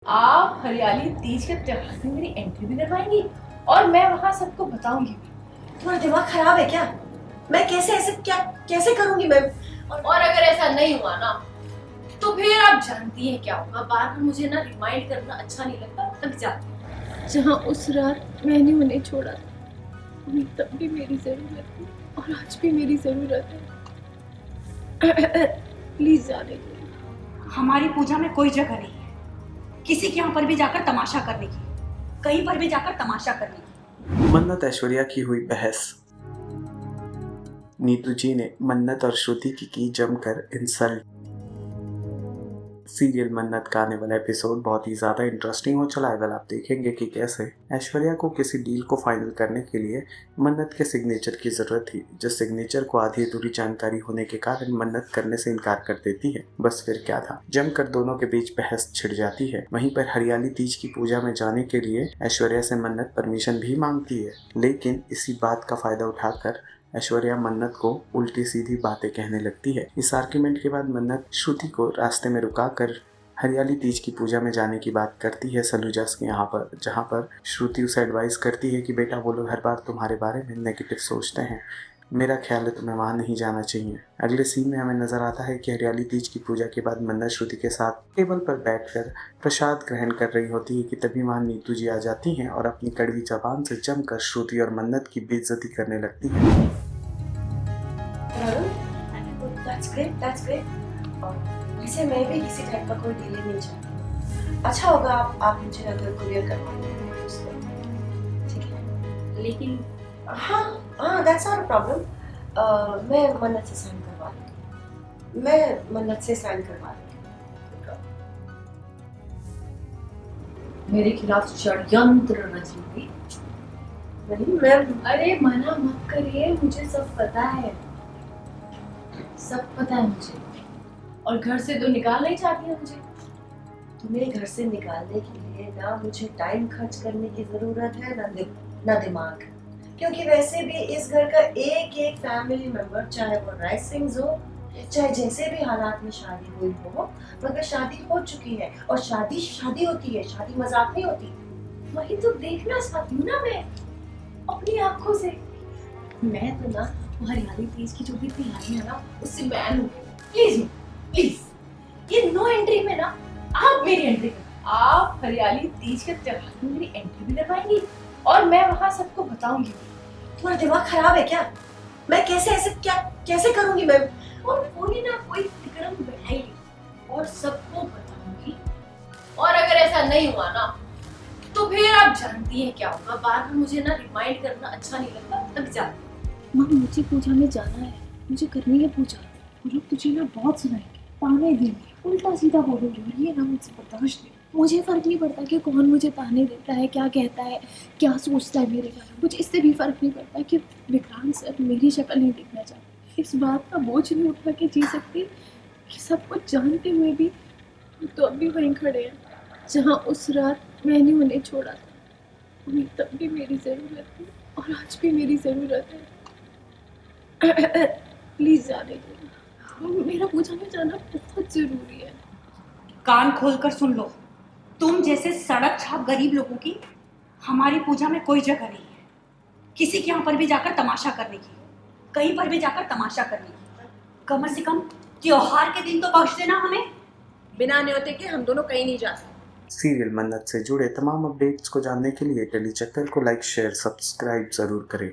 आप हरियाली तीज के त्योहार में मेरी एंट्री भी करवाएंगी और मैं वहाँ सबको बताऊंगी। तुम्हारा दिमाग खराब है क्या? मैं कैसे करूंगी मैं? और अगर ऐसा नहीं हुआ ना तो फिर आप जानती हैं क्या होगा। बार बार मुझे ना रिमाइंड करना अच्छा नहीं लगता, तब जाती। जहाँ उस रात मैंने उन्हें छोड़ा था तब भी मेरी जरूरत थी और आज भी मेरी जरूरत है। प्लीज जाने दो। हमारी पूजा में कोई जगह नहीं है किसी के यहाँ पर भी जाकर तमाशा करने की, कहीं पर भी जाकर तमाशा करने की। मन्नत ऐश्वर्या की हुई बहस। नीतू जी ने मन्नत और श्रुति की जमकर इंसल्ट। सीरियल मन्नत का आने वाला एपिसोड बहुत ही ज़्यादा इंटरेस्टिंग हो चला है। वेल आप देखेंगे कि कैसे ऐश्वर्या को किसी डील को फाइनल करने के लिए मन्नत के सिग्नेचर की ज़रूरत थी, जिस सिग्नेचर को आधी अधूरी जानकारी होने के कारण मन्नत करने से इनकार कर देती है। बस फिर क्या था, जमकर दोनों के बीच बहस छिड़ जाती है। वहीं पर हरियाली तीज की पूजा में जाने के लिए ऐश्वर्या से मन्नत परमिशन भी मांगती है, लेकिन इसी बात का फ़ायदा उठाकर ऐश्वर्या मन्नत को उल्टी सीधी बातें कहने लगती है। इस आर्ग्यूमेंट के बाद मन्नत श्रुति को रास्ते में रुकाकर हरियाली तीज की पूजा में जाने की बात करती है सलूजास के यहाँ पर, जहाँ पर श्रुति उसे एडवाइस करती है कि बेटा वो लोग हर बार तुम्हारे बारे में नेगेटिव सोचते हैं, मेरा ख्याल है तुम्हें वहाँ नहीं जाना चाहिए। अगले सीन में हमें नजर आता है कि हरियाली तीज की पूजा के बाद मन्नत श्रुति के साथ टेबल पर बैठकर प्रसाद ग्रहण कर रही होती है कि तभी वहाँ नीतू जी आ जाती हैं और अपनी कड़वी जबान से जमकर श्रुति और मन्नत की बेइज्जती करने लगती है। That's great. और वैसे मैं भी किसी टाइप का कोई डिले नहीं चाहती। अच्छा होगा आप मुझे अगर कुरियर करवा दें उसको, ठीक है? लेकिन हाँ that's not a problem. मैं मन्नत से साइन करवा दूँगी। मेरे खिलाफ षड्यंत्र रची। नहीं मैं अरे मना मत करिए, मुझे सब पता है, सब पता है मुझे। और घर से तो निकालना ही चाहती है मुझे। तुम्हें घर से निकालने के लिए ना मुझे टाइम खर्च करने की जरूरत है ना दिमाग, क्योंकि वैसे भी इस घर का एक एक फैमिली मेंबर, चाहे वो राइस सिंह हो, चाहे जैसे भी हालात में शादी हुई हो, मगर शादी हो चुकी है और शादी होती है, शादी मजाक नहीं होती। वही तो देखना चाहती हूँ ना मैं अपनी आंखों से। मैं तो ना वो हरियाली तीज की जो भी तैयारी है ना उससे बैन हूँ। प्लीज ये नो एंट्री में ना आप मेरी एंट्री कर। आप हरियाली तीज के त्योहार में मेरी एंट्री भी करवाएंगी और मैं वहाँ सबको बताऊंगी। तुम्हारा दिमाग खराब है क्या? मैं कैसे करूंगी मैं? और कोई ना कोई विक्रम बैठाएगी और सबको बताऊंगी। और अगर ऐसा नहीं हुआ ना तो फिर आप जानती हैं क्या होगा। बार बार मुझे ना रिमाइंड करना अच्छा नहीं लगता, तब जाती। माँ मुझे पूजा में जाना है, मुझे करनी है पूजा। वो लोग तुझे ना बहुत सुनाएंगे, ताने देंगे, उल्टा सीधा बोलेंगे और ये ना मुझे बर्दाश्त नहीं। मुझे फर्क नहीं पड़ता कि कौन मुझे ताने देता है, क्या कहता है, क्या सोचता है मेरे बारे में। मुझे इससे भी फर्क नहीं पड़ता कि विक्रांत सर मेरी शक्ल नहीं देखना चाहते। इस बात का बोझ नहीं उठा के जी सकती कि सब कुछ जानते हुए भी तो अभी वहीं खड़े हैं जहाँ उस रात मैंने उन्हें छोड़ा था तब भी मेरी ज़रूरत थी और आज भी मेरी ज़रूरत है। प्लीज़ जाने दो, मेरा पूजा में जाना बहुत ज़रूरी है। कान खोलकर सुन लो, तुम जैसे सड़क छाप गरीब लोगों की हमारी पूजा में कोई जगह नहीं है किसी के यहाँ पर भी जाकर तमाशा करने की, कहीं पर भी जाकर तमाशा करने की। कम से कम त्योहार के दिन तो बख्श देना हमें। बिना न्योते के हम दोनों कहीं नहीं जा सकते। सीरियल मन्नत से जुड़े तमाम अपडेट्स को जानने के लिए टेली चक्कर को लाइक, शेयर, सब्सक्राइब जरूर करें।